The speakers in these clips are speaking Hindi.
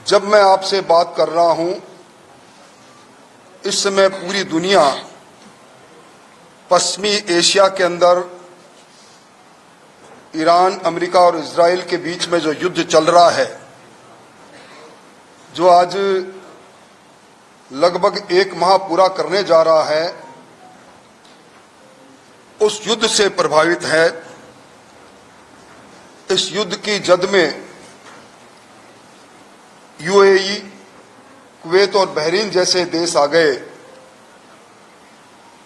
जब मैं आपसे बात कर रहा हूं, इस समय पूरी दुनिया पश्चिमी एशिया के अंदर ईरान, अमेरिका और इजराइल के बीच में जो युद्ध चल रहा है, जो आज लगभग 1 माह पूरा करने जा रहा है, उस युद्ध से प्रभावित है। इस युद्ध की जद में यूएई, कुवैत और बहरीन जैसे देश आ गए।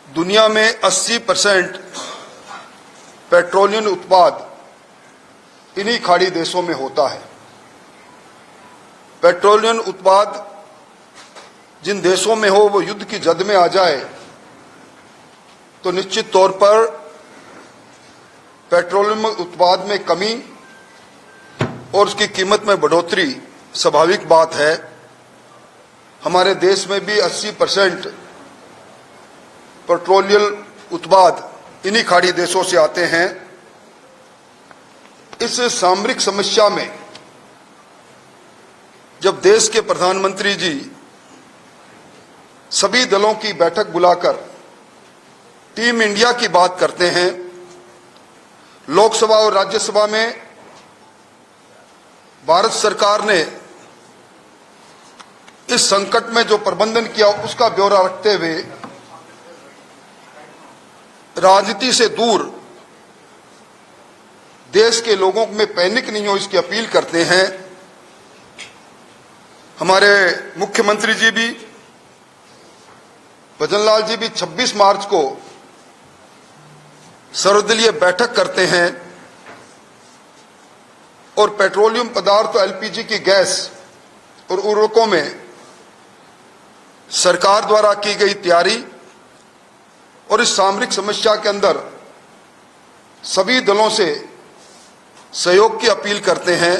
दुनिया में 80% पेट्रोलियम उत्पाद इन्हीं खाड़ी देशों में होता है। पेट्रोलियम उत्पाद जिन देशों में हो, वो युद्ध की जद में आ जाए तो निश्चित तौर पर पेट्रोलियम उत्पाद में कमी और उसकी कीमत में बढ़ोतरी स्वाभाविक बात है। हमारे देश में भी 80% पेट्रोलियम उत्पाद इन्हीं खाड़ी देशों से आते हैं। इस सामरिक समस्या में जब देश के प्रधानमंत्री जी सभी दलों की बैठक बुलाकर टीम इंडिया की बात करते हैं, लोकसभा और राज्यसभा में भारत सरकार ने इस संकट में जो प्रबंधन किया उसका ब्यौरा रखते हुए राजनीति से दूर देश के लोगों में पैनिक नहीं हो, इसकी अपील करते हैं। हमारे मुख्यमंत्री जी भी, भजनलाल जी भी 26 मार्च को सर्वदलीय बैठक करते हैं और पेट्रोलियम पदार्थ, एलपीजी की गैस और उर्वरकों में सरकार द्वारा की गई तैयारी और इस सामरिक समस्या के अंदर सभी दलों से सहयोग की अपील करते हैं।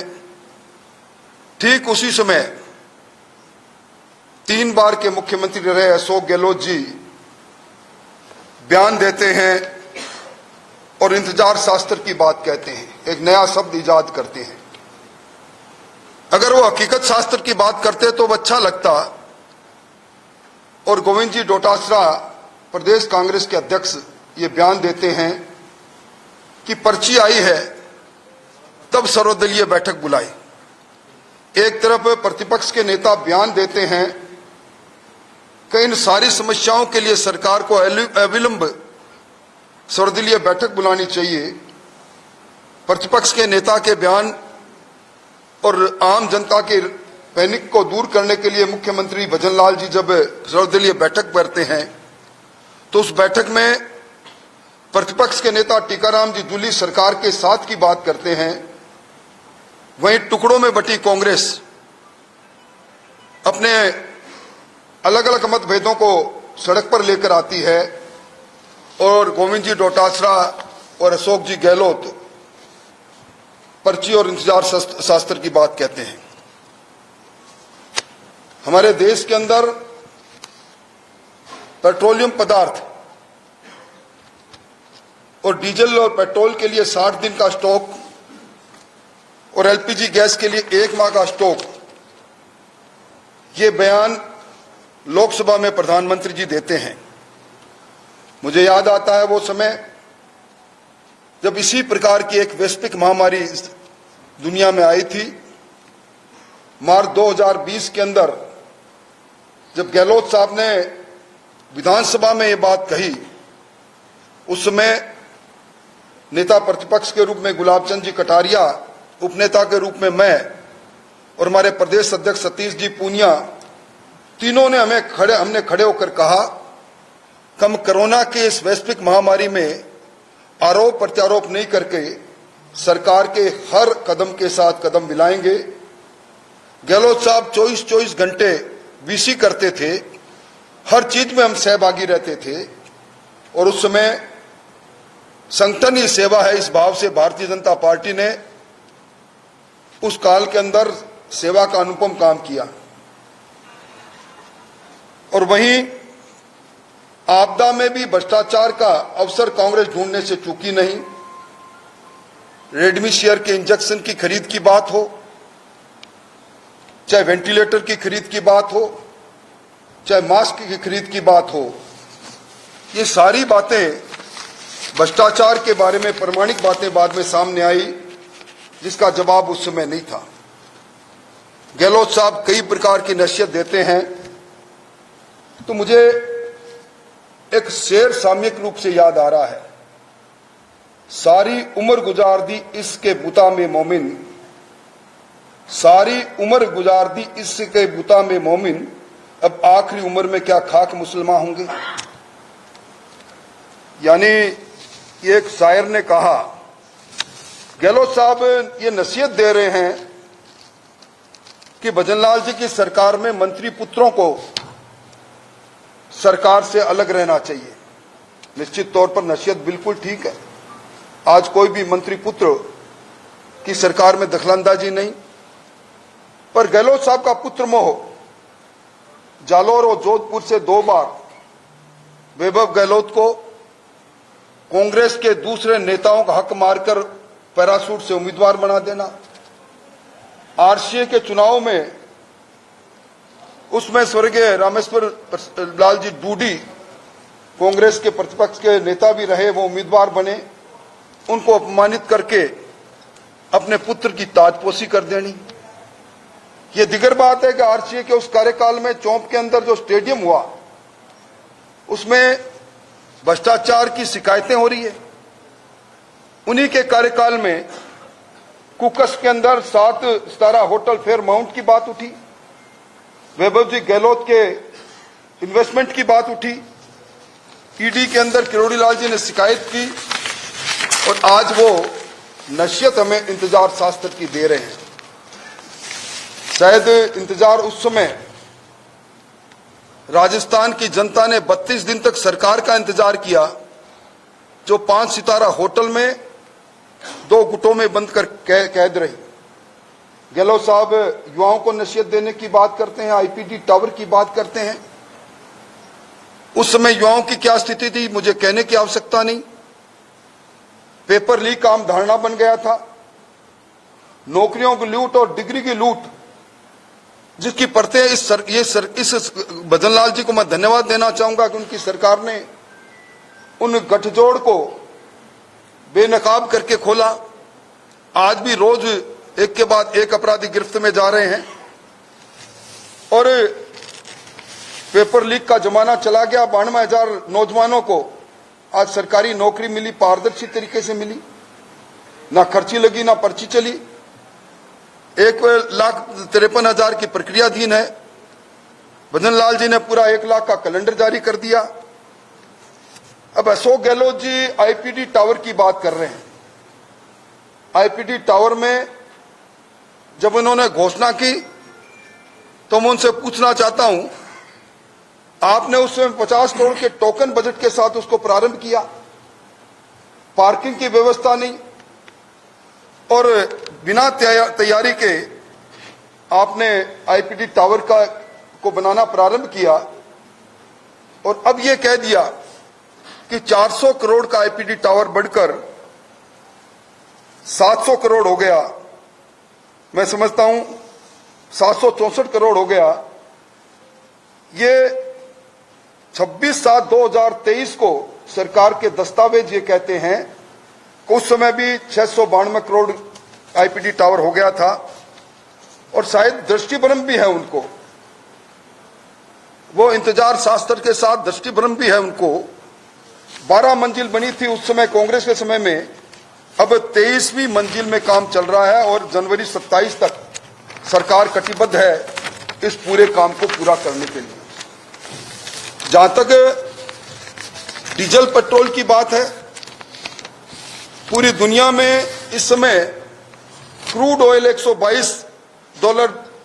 ठीक उसी समय 3 बार के मुख्यमंत्री रहे अशोक गहलोत जी बयान देते हैं और इंतजार शास्त्र की बात कहते हैं, एक नया शब्द इजाद करते हैं। अगर वो हकीकत शास्त्र की बात करते तो अच्छा लगता। और गोविंद जी डोटासरा, प्रदेश कांग्रेस के अध्यक्ष, ये बयान देते हैं कि पर्ची आई है तब सर्वदलीय बैठक बुलाई। एक तरफ प्रतिपक्ष के नेता बयान देते हैं कि इन सारी समस्याओं के लिए सरकार को अविलंब सर्वदलीय बैठक बुलानी चाहिए। प्रतिपक्ष के नेता के बयान और आम जनता के पैनिक को दूर करने के लिए मुख्यमंत्री भजनलाल जी जब सर्वदलीय बैठक करते हैं तो उस बैठक में प्रतिपक्ष के नेता टीकाराम जी जूली सरकार के साथ की बात करते हैं। वहीं टुकड़ों में बटी कांग्रेस अपने अलग अलग मतभेदों को सड़क पर लेकर आती है और गोविंद जी डोटासरा और अशोक जी गहलोत पर्ची और इंतजार शास्त्र की बात कहते हैं। हमारे देश के अंदर पेट्रोलियम पदार्थ और डीजल और पेट्रोल के लिए 60 दिन का स्टॉक और एलपीजी गैस के लिए 1 माह का स्टॉक, ये बयान लोकसभा में प्रधानमंत्री जी देते हैं। मुझे याद आता है वो समय जब इसी प्रकार की एक वैश्विक महामारी दुनिया में आई थी। मार्च 2020 के अंदर जब गहलोत साहब ने विधानसभा में ये बात कही, उस समय नेता प्रतिपक्ष के रूप में गुलाब चंद जी कटारिया, उपनेता के रूप में मैं और हमारे प्रदेश अध्यक्ष सतीश जी पूनिया, तीनों ने हमने खड़े होकर कहा कि हम कोरोना के इस वैश्विक महामारी में आरोप प्रत्यारोप नहीं करके सरकार के हर कदम के साथ कदम मिलाएंगे। गहलोत साहब 24 घंटे वीसी करते थे, हर चीज में हम सहभागी रहते थे और उस समय संगठन ही सेवा है, इस भाव से भारतीय जनता पार्टी ने उस काल के अंदर सेवा का अनुपम काम किया। और वहीं आपदा में भी भ्रष्टाचार का अवसर कांग्रेस ढूंढने से चूकी नहीं। रेडमी शेयर के इंजेक्शन की खरीद की बात हो चाहे वेंटिलेटर की खरीद की बात हो, चाहे मास्क की खरीद की बात हो, ये सारी बातें भ्रष्टाचार के बारे में प्रमाणिक बातें बाद में सामने आई, जिसका जवाब उस समय नहीं था। गहलोत साहब कई प्रकार की नसीहत देते हैं, तो मुझे एक शेर सामयिक रूप से याद आ रहा है, सारी उम्र गुजार दी इसके बुता में मोमिन, सारी उम्र गुजार दी इसके बुता में मोमिन, अब आखिरी उम्र में क्या खाक मुसलमान होंगे। यानी एक शायर ने कहा, गहलोत साहब ये नसीहत दे रहे हैं कि भजनलाल जी की सरकार में मंत्री पुत्रों को सरकार से अलग रहना चाहिए। निश्चित तौर पर नसीहत बिल्कुल ठीक है। आज कोई भी मंत्री पुत्र की सरकार में दखलंदाजी नहीं, पर गहलोत साहब का पुत्र मोह जालोर और जोधपुर से 2 बार वैभव गहलोत को कांग्रेस के दूसरे नेताओं का हक मारकर पैराशूट से उम्मीदवार बना देना, आरसीए के चुनाव में उसमें स्वर्गीय रामेश्वर लाल जी डूडी कांग्रेस के प्रतिपक्ष के नेता भी रहे, वो उम्मीदवार बने, उनको अपमानित करके अपने पुत्र की ताजपोशी कर देनी। ये दिगर बात है कि आरसीए के उस कार्यकाल में चौंप के अंदर जो स्टेडियम हुआ उसमें भ्रष्टाचार की शिकायतें हो रही है। उन्हीं के कार्यकाल में कुकस के अंदर 7 सितारा होटल फेयरमाउंट की बात उठी, वैभव जी गहलोत के इन्वेस्टमेंट की बात उठी, ईडी के अंदर किरोड़ी लाल जी ने शिकायत की, और आज वो नसीहत हमें इंतजार शास्त्र की दे रहे हैं। शायद इंतजार उस समय राजस्थान की जनता ने 32 दिन तक सरकार का इंतजार किया, जो 5 सितारा होटल में 2 गुटों में बंद कर कैद रही। गहलोत साहब युवाओं को नसीहत देने की बात करते हैं, आईपीडी टावर की बात करते हैं। उस समय युवाओं की क्या स्थिति थी मुझे कहने की आवश्यकता नहीं। पेपर लीक आम धारणा बन गया था, नौकरियों की लूट और डिग्री की लूट जिसकी परतें इस भजनलाल जी को मैं धन्यवाद देना चाहूंगा कि उनकी सरकार ने उन गठजोड़ को बेनकाब करके खोला। आज भी रोज एक के बाद एक अपराधी गिरफ्त में जा रहे हैं, और पेपर लीक का जमाना चला गया। 92,000 नौजवानों को आज सरकारी नौकरी मिली, पारदर्शी तरीके से मिली, ना खर्ची लगी ना पर्ची चली। 1,53,000 की प्रक्रियाधीन है। भजनलाल जी ने पूरा 1 लाख का कैलेंडर जारी कर दिया। अब अशोक गहलोत जी आईपीडी टावर की बात कर रहे हैं। आईपीडी टावर में जब उन्होंने घोषणा की तो मैं उनसे पूछना चाहता हूं, आपने उस समय 50 करोड़ के टोकन बजट के साथ उसको प्रारंभ किया, पार्किंग की व्यवस्था नहीं, और बिना तैयारी के आपने आईपीडी टावर को बनाना प्रारंभ किया, और अब यह कह दिया कि 400 करोड़ का आईपीडी टावर बढ़कर 700 करोड़ हो गया। मैं समझता हूं 764 करोड़ हो गया। ये 26/7/2023 को सरकार के दस्तावेज ये कहते हैं कि उस समय भी 692 करोड़ आईपीडी टावर हो गया था, और शायद दृष्टिभ्रम भी है उनको, वो इंतजार शास्त्र के साथ दृष्टिभ्रम भी है उनको। 12 मंजिल बनी थी उस समय कांग्रेस के समय में, अब 23वीं मंजिल में काम चल रहा है, और जनवरी 27 तक सरकार कटिबद्ध है इस पूरे काम को पूरा करने के लिए। जहां तक डीजल पेट्रोल की बात है, पूरी दुनिया में इस समय क्रूड ऑयल $122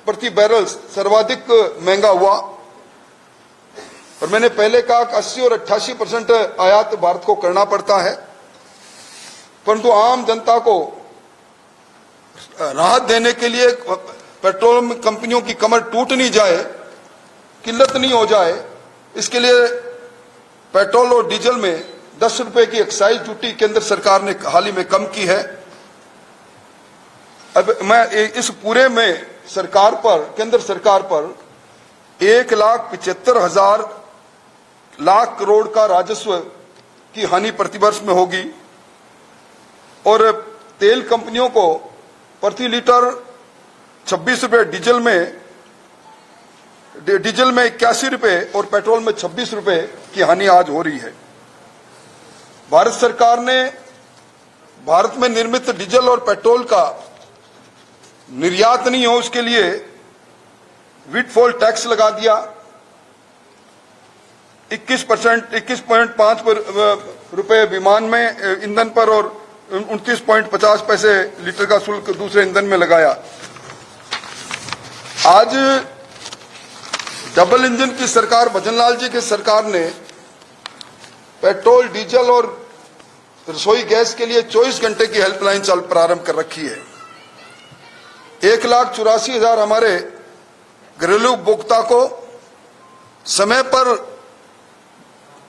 प्रति बैरल सर्वाधिक महंगा हुआ, और मैंने पहले कहा कि 80 और 88% आयात भारत को करना पड़ता है, परंतु आम जनता को राहत देने के लिए, पेट्रोल कंपनियों की कमर टूट नहीं जाए, किल्लत नहीं हो जाए, इसके लिए पेट्रोल और डीजल में 10 रुपए की एक्साइज ड्यूटी केंद्र सरकार ने हाल ही में कम की है। अब मैं इस पूरे में सरकार पर, केंद्र सरकार पर 1,75,000 लाख करोड़ का राजस्व की हानि प्रतिवर्ष में होगी और तेल कंपनियों को प्रति लीटर 26 रुपए, डीजल में 81 रुपए और पेट्रोल में 26 रुपए की हानि आज हो रही है। भारत सरकार ने भारत में निर्मित डीजल और पेट्रोल का निर्यात नहीं हो उसके लिए विंडफॉल टैक्स लगा दिया। 21.5 रुपए विमान में ईंधन पर और 29.50 पैसे लीटर का शुल्क दूसरे ईंधन में लगाया। आज डबल इंजन की सरकार, भजनलाल जी की सरकार ने पेट्रोल, डीजल और रसोई गैस के लिए 24 घंटे की हेल्पलाइन प्रारंभ कर रखी है। 1,84,000 हमारे घरेलू उपभोक्ता को समय पर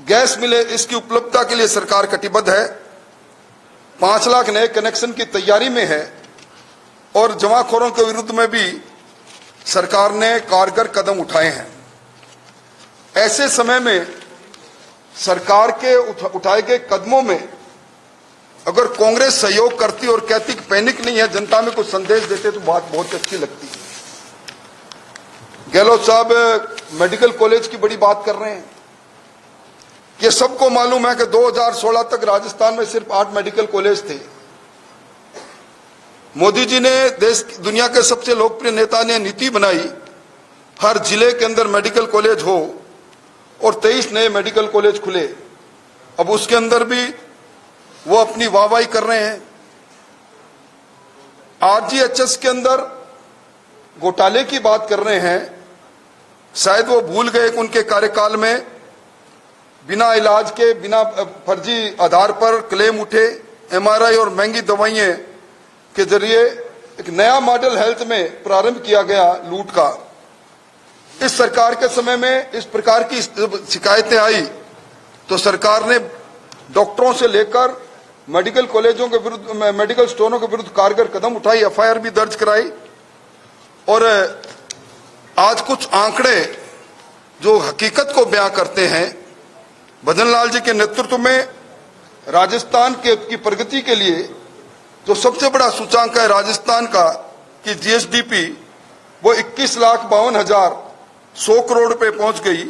गैस मिले, इसकी उपलब्धता के लिए सरकार कटिबद्ध है। 5 लाख नए कनेक्शन की तैयारी में है और जमाखोरों के विरुद्ध में भी सरकार ने कारगर कदम उठाए हैं। ऐसे समय में सरकार के उठाए गए कदमों में अगर कांग्रेस सहयोग करती और कहती कि पैनिक नहीं है, जनता में कुछ संदेश देते तो बात बहुत अच्छी लगती है। गहलोत साहब मेडिकल कॉलेज की बड़ी बात कर रहे हैं। ये सबको मालूम है कि 2016 तक राजस्थान में सिर्फ 8 मेडिकल कॉलेज थे। मोदी जी ने, दुनिया के सबसे लोकप्रिय नेता ने नीति बनाई हर जिले के अंदर मेडिकल कॉलेज हो और 23 नए मेडिकल कॉलेज खुले। अब उसके अंदर भी वो अपनी वाहवाही कर रहे हैं। आरजीएचएस के अंदर घोटाले की बात कर रहे हैं। शायद वो भूल गए कि उनके कार्यकाल में बिना इलाज के, बिना फर्जी आधार पर क्लेम उठे, एमआरआई और महंगी दवाइयां के जरिए एक नया मॉडल हेल्थ में प्रारंभ किया गया लूट का। इस सरकार के समय में इस प्रकार की शिकायतें आई तो सरकार ने डॉक्टरों से लेकर मेडिकल कॉलेजों के विरुद्ध, मेडिकल स्टोरों के विरुद्ध कारगर कदम उठाई, एफआईआर भी दर्ज कराई। और आज कुछ आंकड़े जो हकीकत को बयां करते हैं। भजनलाल जी के नेतृत्व में राजस्थान की प्रगति के लिए जो सबसे बड़ा सूचांक है राजस्थान का कि जीएसडीपी वो 21,52,100 करोड़ रुपए पहुंच गई,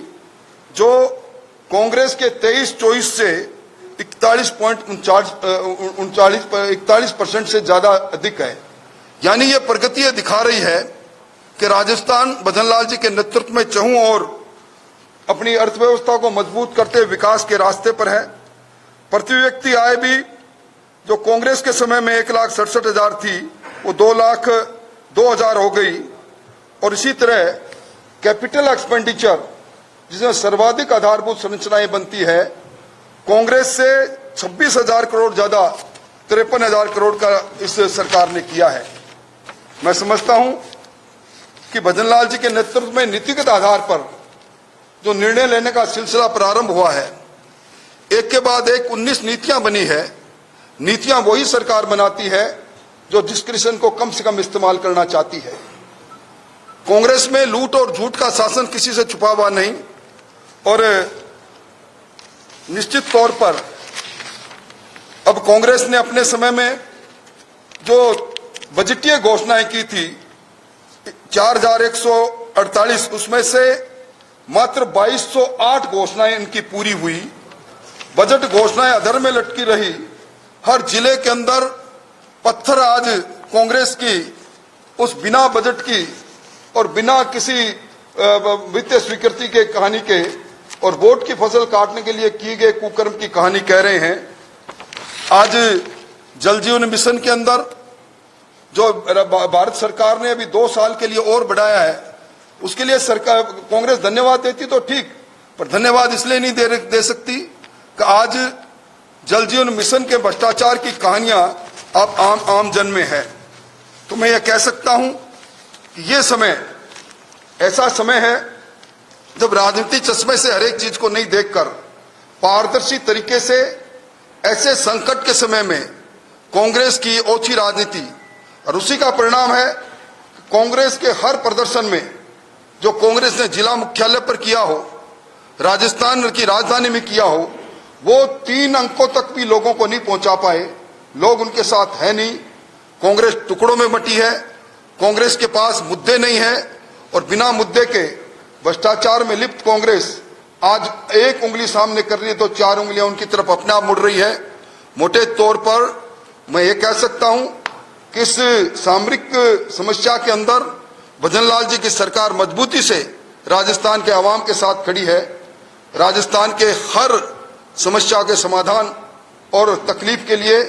जो कांग्रेस के 23-24 से 41% से ज्यादा अधिक है। यानी ये प्रगति दिखा रही है कि राजस्थान भजनलाल जी के नेतृत्व में चहुं और अपनी अर्थव्यवस्था को मजबूत करते विकास के रास्ते पर है। प्रति व्यक्ति आय भी जो कांग्रेस के समय में 1,67,000 थी वो 2,02,000 हो गई। और इसी तरह कैपिटल एक्सपेंडिचर जिसमें सर्वाधिक आधारभूत संरचनाएं बनती है, कांग्रेस से 26,000 करोड़ ज्यादा 53,000 करोड़ का इस सरकार ने किया है। मैं समझता हूं कि भजनलाल जी के नेतृत्व में नीतिगत आधार पर जो निर्णय लेने का सिलसिला प्रारंभ हुआ है, एक के बाद एक 19 नीतियां बनी है। नीतियां वही सरकार बनाती है जो डिस्क्रिशन को कम से कम इस्तेमाल करना चाहती है। कांग्रेस में लूट और झूठ का शासन किसी से छुपा हुआ नहीं और निश्चित तौर पर अब कांग्रेस ने अपने समय में जो बजटीय घोषणाएं की थी 4,148, उसमें से मात्र 2,208 घोषणाएं इनकी पूरी हुई। बजट घोषणाएं अधर में लटकी रही। हर जिले के अंदर पत्थर आज कांग्रेस की उस बिना बजट की और बिना किसी वित्तीय स्वीकृति के कहानी के और वोट की फसल काटने के लिए किए गए कुकर्म की कहानी कह रहे हैं। आज जल जीवन मिशन के अंदर जो भारत सरकार ने अभी 2 साल के लिए और बढ़ाया है, उसके लिए सरकार कांग्रेस धन्यवाद देती तो ठीक, पर धन्यवाद इसलिए नहीं दे सकती कि आज जल जीवन मिशन के भ्रष्टाचार की कहानियां आप आम जन में है। तो मैं यह कह सकता हूं कि यह समय ऐसा समय है जब राजनीति चश्मे से हर एक चीज को नहीं देखकर पारदर्शी तरीके से ऐसे संकट के समय में कांग्रेस की ओछी राजनीति, और उसी का परिणाम है कांग्रेस के हर प्रदर्शन में जो कांग्रेस ने जिला मुख्यालय पर किया हो, राजस्थान की राजधानी में किया हो, वो 3 अंकों तक भी लोगों को नहीं पहुंचा पाए। लोग उनके साथ है नहीं। कांग्रेस टुकड़ों में बटी है। कांग्रेस के पास मुद्दे नहीं है और बिना मुद्दे के भ्रष्टाचार में लिप्त कांग्रेस आज एक उंगली सामने कर रही है तो 4 उंगलियां उनकी तरफ अपने आप मुड़ रही है। मोटे तौर पर मैं ये कह सकता हूं कि इस सामरिक समस्या के अंदर भजनलाल जी की सरकार मजबूती से राजस्थान के आवाम के साथ खड़ी है। राजस्थान के हर समस्या के समाधान और तकलीफ के लिए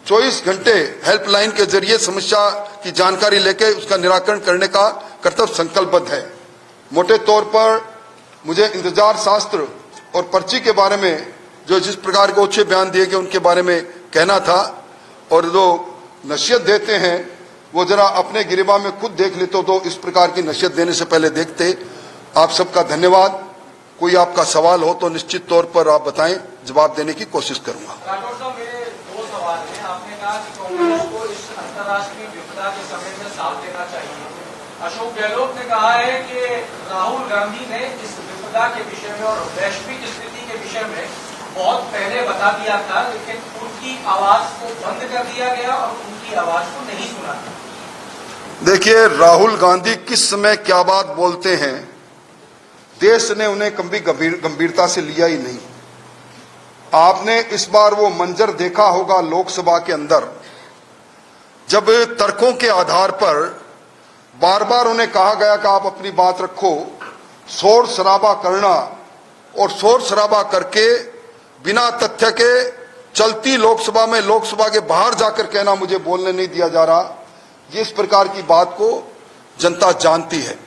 24 घंटे हेल्पलाइन के जरिए समस्या की जानकारी लेकर उसका निराकरण करने का कर्तव्य संकल्पबद्ध है। मोटे तौर पर मुझे इंतजार शास्त्र और पर्ची के बारे में जो जिस प्रकार के अच्छे बयान दिए गए उनके बारे में कहना था, और जो नसीहत देते हैं वो जरा अपने गिरेबान में खुद देख लेते तो इस प्रकार की नसीहत देने से पहले देखते। आप सबका धन्यवाद। कोई आपका सवाल हो तो निश्चित तौर पर आप बताएं, जवाब देने की कोशिश करूंगा। राठौर साहब, मेरे 2 सवाल हैं। आपने कहा कि कांग्रेस को इस अंतर्राष्ट्रीय विपदा के समय में साथ देना चाहिए। अशोक गहलोत ने कहा है कि राहुल गांधी ने इस विपदा के विषय में और वैश्विक स्थिति के विषय में बहुत पहले बता दिया था, लेकिन उनकी आवाज को बंद कर दिया गया और उनकी आवाज को नहीं सुना। देखिए, राहुल गांधी किस समय क्या बात बोलते हैं, देश ने उन्हें कभी गंभीरता से लिया ही नहीं। आपने इस बार वो मंजर देखा होगा लोकसभा के अंदर, जब तर्कों के आधार पर बार बार उन्हें कहा गया कि आप अपनी बात रखो, शोर शराबा करना और शोर शराबा करके बिना तथ्य के चलती लोकसभा में लोकसभा के बाहर जाकर कहना मुझे बोलने नहीं दिया जा रहा, इस प्रकार की बात को जनता जानती है।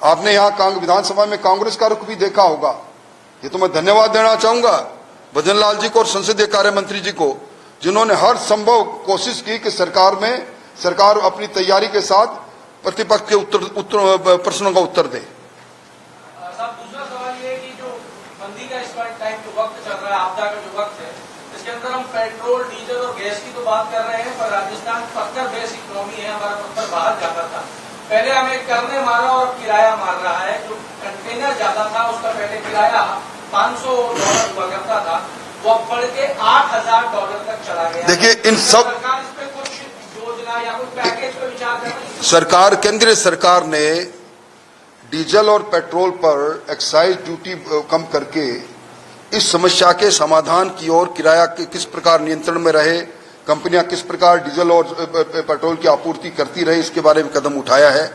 आपने यहां विधानसभा में कांग्रेस का रुख भी देखा होगा। ये तो मैं धन्यवाद देना चाहूंगा भजनलाल जी को और संसदीय कार्य मंत्री जी को, जिन्होंने हर संभव कोशिश की कि सरकार अपनी तैयारी के साथ प्रतिपक्ष के प्रश्नों का उत्तर दे। साहब, दूसरा सवाल ये है कि जो मंदी का इस टाइम जो वक्त चल रहा है, आपदा का जो वक्त है, इसके अंदर हम पेट्रोल, डीजल और गैस की तो बात कर रहे हैं, पर राजस्थान पत्थर बेस इकोनॉमी है। हमारा पत्थर बाहर जाता था, पहले हमें करने मारा और किराया मार रहा है। जो कंटेनर जाता था उसका पहले किराया $500 हुआ करता था, वो अब बढ़ के $8,000 तक चला गया। देखिए, इन सब सरकार इस पे कुछ योजना या कुछ पैकेज पे विचार कर रही है? सरकार, केंद्रीय सरकार ने डीजल और पेट्रोल पर एक्साइज ड्यूटी कम करके इस समस्या के समाधान की ओर, किराया किस प्रकार नियंत्रण में रहे, कंपनियां किस प्रकार डीजल और पेट्रोल की आपूर्ति करती रही, इसके बारे में कदम उठाया है।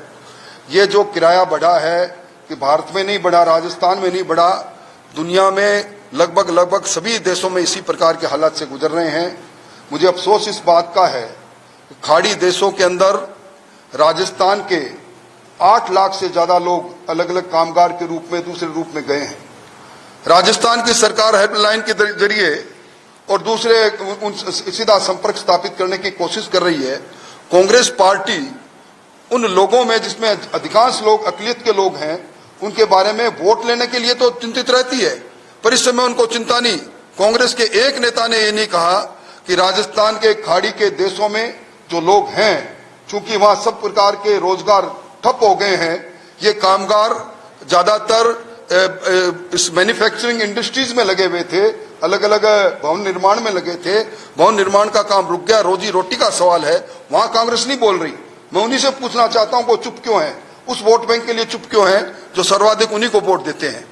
ये जो किराया बढ़ा है कि भारत में नहीं बढ़ा, राजस्थान में नहीं बढ़ा, दुनिया में लगभग सभी देशों में इसी प्रकार के हालात से गुजर रहे हैं। मुझे अफसोस इस बात का है कि खाड़ी देशों के अंदर राजस्थान के 8 लाख से ज्यादा लोग अलग अलग कामगार के रूप में दूसरे रूप में गए हैं। राजस्थान की सरकार हेल्पलाइन के जरिए और दूसरे सीधा संपर्क स्थापित करने की कोशिश कर रही है। कांग्रेस पार्टी उन लोगों में जिसमें अधिकांश लोग अकलियत के लोग हैं, उनके बारे में वोट लेने के लिए तो चिंतित रहती है, पर इस समय उनको चिंता नहीं। कांग्रेस के एक नेता ने यह नहीं कहा कि राजस्थान के खाड़ी के देशों में जो लोग हैं, चूंकि वहां सब प्रकार के रोजगार ठप हो गए हैं, ये कामगार ज्यादातर इस मैन्युफैक्चरिंग इंडस्ट्रीज में लगे हुए थे, अलग अलग भवन निर्माण में लगे थे, भवन निर्माण का काम रुक गया, रोजी रोटी का सवाल है, वहां कांग्रेस नहीं बोल रही। मैं उन्हीं से पूछना चाहता हूं वो चुप क्यों है, उस वोट बैंक के लिए चुप क्यों है जो सर्वाधिक उन्हीं को वोट देते हैं।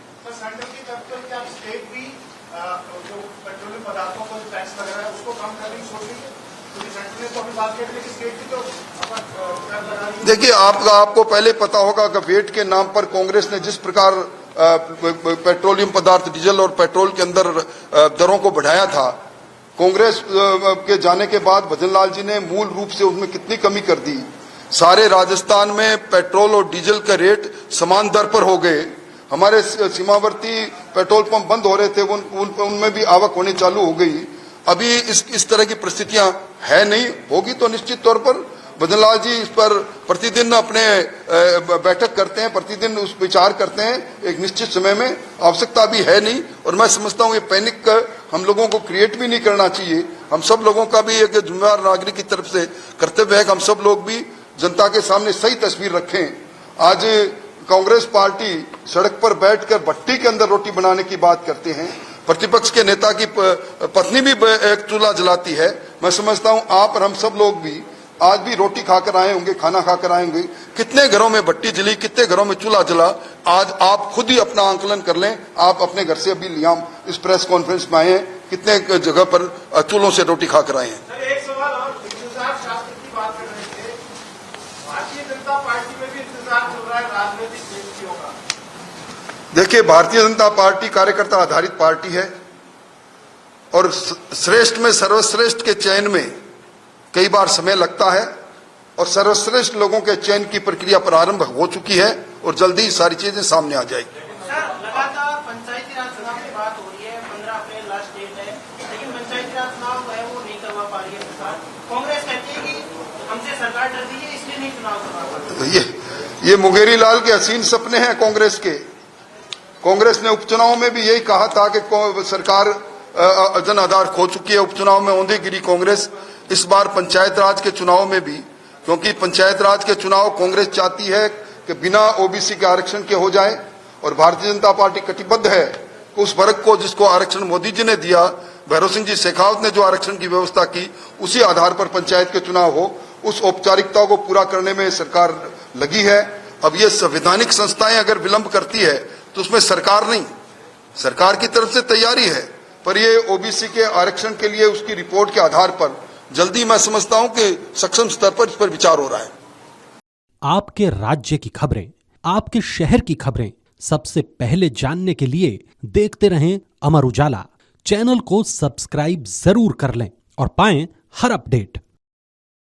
देखिए, आपको पहले पता होगा कि वेट के नाम पर कांग्रेस ने जिस प्रकार पेट्रोलियम पदार्थ, डीजल और पेट्रोल के अंदर दरों को बढ़ाया था, कांग्रेस के जाने के बाद भजनलाल जी ने मूल रूप से उसमें कितनी कमी कर दी। सारे राजस्थान में पेट्रोल और डीजल का रेट समान दर पर हो गए। हमारे सीमावर्ती पेट्रोल पंप बंद हो रहे थे, उनमें भी आवक होनी चालू हो गई। अभी इस तरह की परिस्थितियां है नहीं, होगी तो निश्चित तौर पर भजनलाल जी इस पर प्रतिदिन अपने बैठक करते हैं, प्रतिदिन उस विचार करते हैं। एक निश्चित समय में आवश्यकता भी है नहीं, और मैं समझता हूं ये पैनिक हम लोगों को क्रिएट भी नहीं करना चाहिए। हम सब लोगों का भी एक जिम्मेदार नागरिक की तरफ से कर्तव्य है कि हम सब लोग भी जनता के सामने सही तस्वीर रखें। आज कांग्रेस पार्टी सड़क पर बैठकर भट्टी के अंदर रोटी बनाने की बात करते हैं। प्रतिपक्ष के नेता की पत्नी भी एक चूल्हा जलाती है। मैं समझता हूं आप और हम सब लोग भी आज भी रोटी खाकर आए होंगे, खाना खाकर आए होंगे। कितने घरों में भट्टी जली, कितने घरों में चूल्हा जला, आज आप खुद ही अपना आंकलन कर लें। आप अपने घर से अभी लियाम इस प्रेस कॉन्फ्रेंस में आए हैं, कितने जगह पर चूल्हों से रोटी खाकर आए हैं। सर एक सवाल और, इंतजार शास्त्र की बात कर रहे थे, भारतीय जनता पार्टी में भी इंतजार चल रहा है राजनीतिक व्यक्तियों का। देखिए, भारतीय जनता पार्टी कार्यकर्ता आधारित पार्टी है और श्रेष्ठ में सर्वश्रेष्ठ के चयन में कई बार समय लगता है और सर्वश्रेष्ठ लोगों के चयन की प्रक्रिया प्रारंभ हो चुकी है और जल्दी ही सारी चीजें सामने आ जाएगी। सर लगातार पंचायती राज चुनाव की बात हो रही है, 15 अप्रैल लास्ट डेट है, लेकिन पंचायती राज चुनाव है वो नहीं करवा पा रही है सरकार। कांग्रेस कहती है कि हमसे सरकार डर रही है इसलिए नहीं चुनाव करवा पा रही है। ये मुंगेरी लाल के हसीन सपने हैं कांग्रेस के। कांग्रेस ने उपचुनाव में भी यही कहा था कि सरकार जन आधार खो चुकी है। उपचुनाव में औंधी गिरी कांग्रेस। इस बार पंचायत राज के चुनाव में भी, क्योंकि पंचायत राज के चुनाव कांग्रेस चाहती है कि बिना ओबीसी के आरक्षण के हो जाए और भारतीय जनता पार्टी कटिबद्ध है कि उस वर्ग को जिसको आरक्षण मोदी जी ने दिया, भैरव सिंह जी शेखावत ने जो आरक्षण की व्यवस्था की, उसी आधार पर पंचायत के चुनाव हो। उस औपचारिकता को पूरा करने में सरकार लगी है। अब ये संवैधानिक संस्थाएं अगर विलंब करती है तो उसमें सरकार नहीं, सरकार की तरफ से तैयारी है, पर ये ओबीसी के आरक्षण के लिए उसकी रिपोर्ट के आधार पर जल्दी मैं समझता हूं कि सक्षम स्तर पर इस पर विचार हो रहा है। आपके राज्य की खबरें, आपके शहर की खबरें सबसे पहले जानने के लिए देखते रहें अमर उजाला। चैनल को सब्सक्राइब जरूर कर लें और पाएं हर अपडेट।